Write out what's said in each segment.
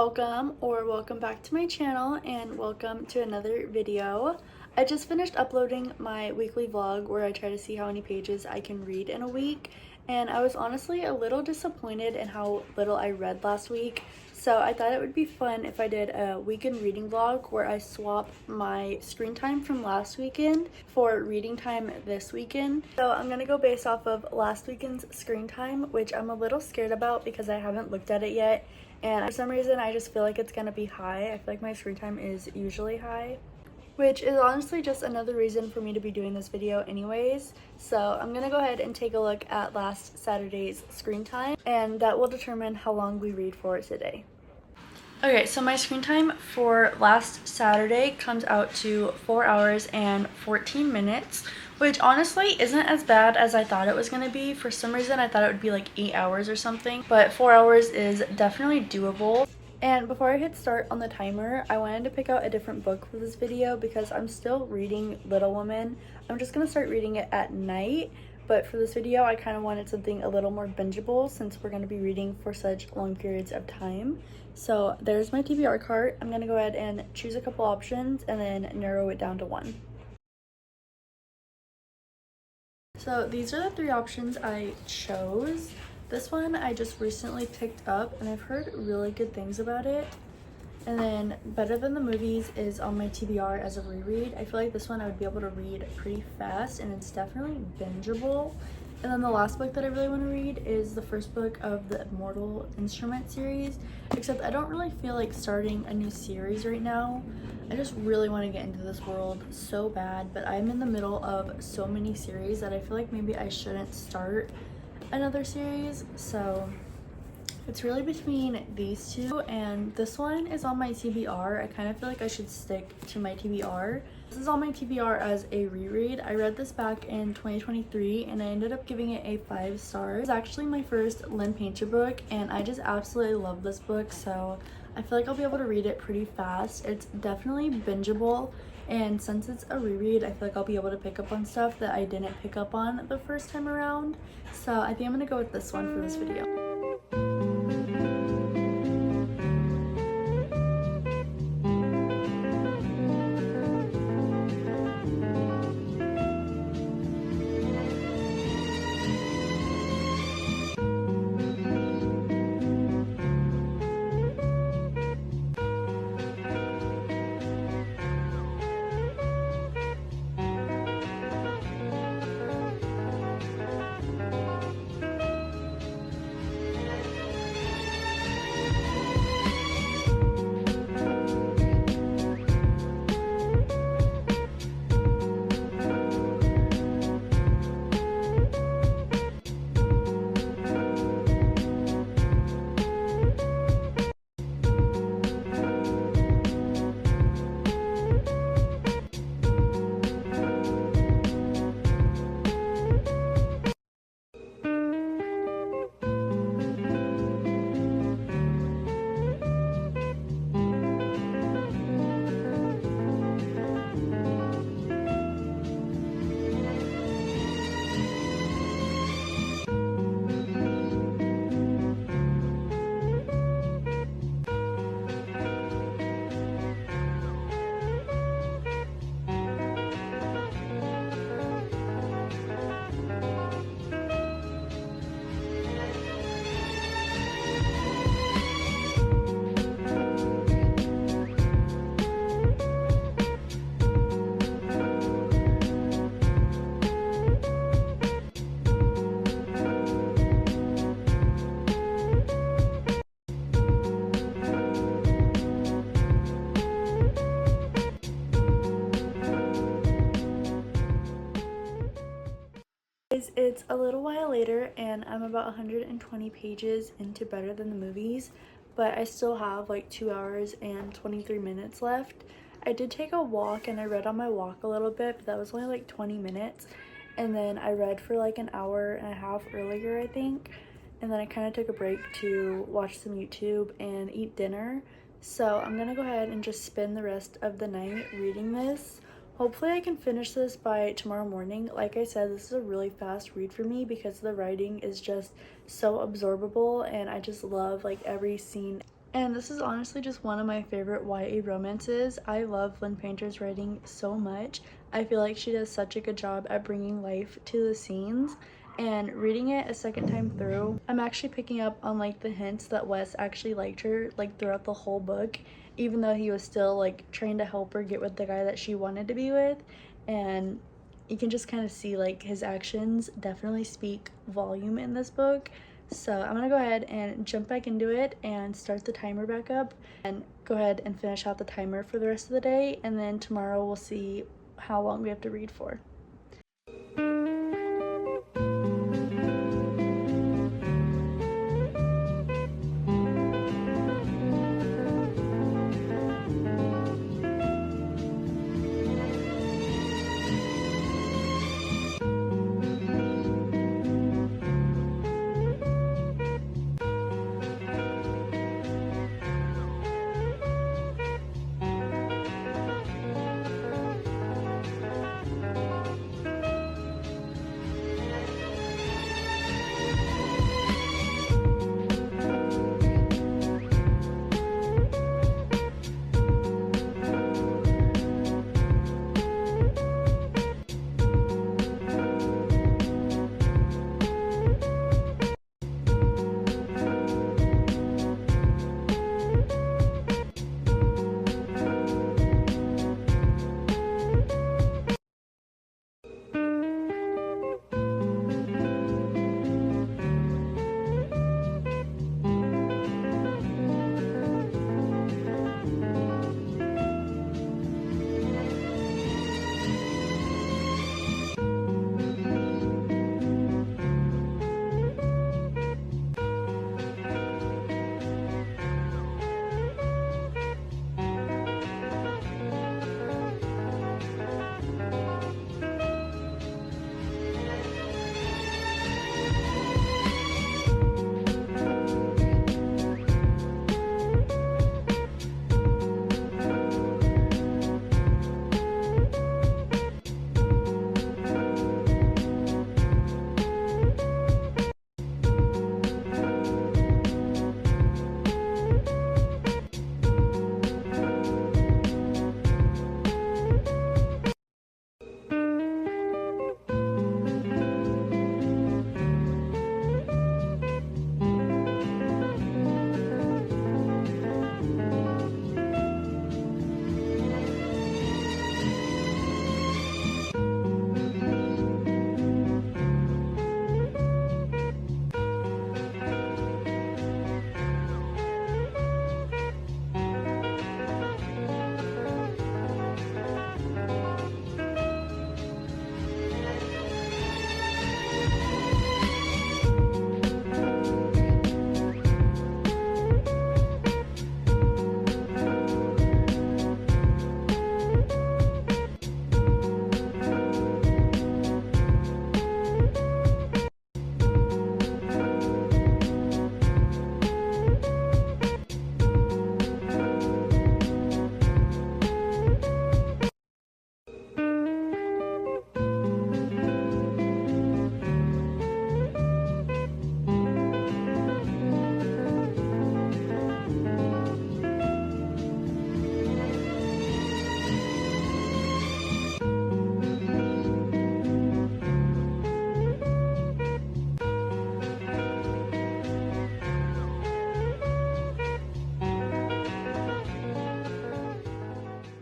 Welcome back to my channel and welcome to another video. I just finished uploading my weekly vlog where I try to see how many pages I can read in a week, and I was honestly a little disappointed in how little I read last week. So I thought it would be fun if I did a weekend reading vlog where I swap my screen time from last weekend for reading time this weekend. So I'm gonna go based off of last weekend's screen time, which I'm a little scared about because I haven't looked at it yet. And for some reason, I just feel like it's gonna be high. I feel like my screen time is usually high, which is honestly just another reason for me to be doing this video anyways. So I'm gonna go ahead and take a look at last Saturday's screen time, and that will determine how long we read for today. Okay, so my screen time for last Saturday comes out to 4 hours and 14 minutes, which honestly isn't as bad as I thought it was going to be. For some reason, I thought it would be like 8 hours or something, but 4 hours is definitely doable. And before I hit start on the timer, I wanted to pick out a different book for this video because I'm still reading Little Women. I'm just going to start reading it at night, but for this video, I kind of wanted something a little more bingeable since we're going to be reading for such long periods of time. So there's my TBR cart. I'm going to go ahead and choose a couple options and then narrow it down to one. So these are the three options I chose. This one I just recently picked up and I've heard really good things about it. And then Better Than the Movies is on my TBR as a reread. I feel like this one I would be able to read pretty fast and it's definitely bingeable. And then the last book that I really want to read is the first book of the Immortal Instrument series, except I don't really feel like starting a new series right now. I just really want to get into this world so bad, but I'm in the middle of so many series that I feel like maybe I shouldn't start another series. So it's really between these two, and this one is on my TBR. I kind of feel like I should stick to my TBR. This is on my TBR as a reread. I read this back in 2023 and I ended up giving it a 5 stars. It's actually my first Lynn Painter book and I just absolutely love this book, so I feel like I'll be able to read it pretty fast. It's definitely bingeable, and since it's a reread, I feel like I'll be able to pick up on stuff that I didn't pick up on the first time around. So I think I'm gonna go with this one for this video. It's a little while later and I'm about 120 pages into Better Than the Movies, but I still have like 2 hours and 23 minutes left. I did take a walk and I read on my walk a little bit, but that was only like 20 minutes. And then I read for like an hour and a half earlier, I think. And then I kind of took a break to watch some YouTube and eat dinner. So I'm gonna go ahead and just spend the rest of the night reading this. Hopefully I can finish this by tomorrow morning. Like I said, this is a really fast read for me because the writing is just so absorbable and I just love like every scene And this is honestly just one of my favorite YA romances. I love Lynn Painter's writing so much. I feel like she does such a good job at bringing life to the scenes. And reading it a second time through, I'm actually picking up on like the hints that Wes actually liked her like throughout the whole book, even though he was still like trying to help her get with the guy that she wanted to be with. And you can just kind of see like his actions definitely speak volume in this book. So I'm gonna go ahead and jump back into it and start the timer back up and go ahead and finish out the timer for the rest of the day, and then tomorrow we'll see how long we have to read for.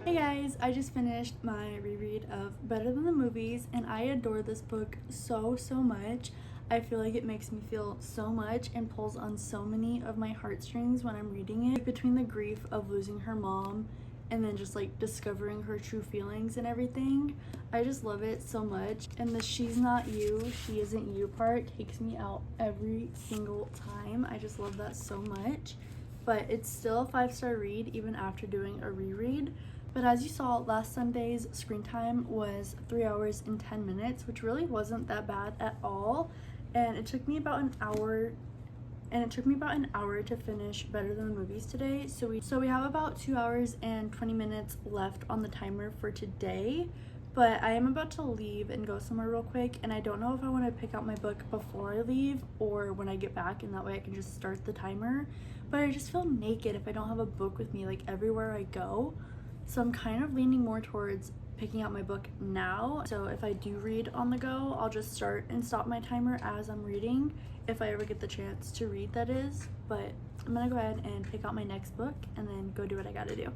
Hey guys, I just finished my reread of Better Than the Movies, and I adore this book so much. I feel like it makes me feel so much and pulls on so many of my heartstrings when I'm reading it. Between the grief of losing her mom and then just like discovering her true feelings and everything, I just love it so much. And the she's not you, she isn't you part takes me out every single time. I just love that so much. But it's still a 5-star read even after doing a reread. But as you saw, last Sunday's screen time was 3 hours and 10 minutes, which really wasn't that bad at all. And it took me about an hour to finish Better Than the Movies today. So we have about 2 hours and 20 minutes left on the timer for today. But I am about to leave and go somewhere real quick, and I don't know if I want to pick out my book before I leave or when I get back, and that way I can just start the timer. But I just feel naked if I don't have a book with me like everywhere I go. So I'm kind of leaning more towards picking out my book now. So if I do read on the go, I'll just start and stop my timer as I'm reading, if I ever get the chance to read, that is. But I'm gonna go ahead and pick out my next book and then go do what I gotta do.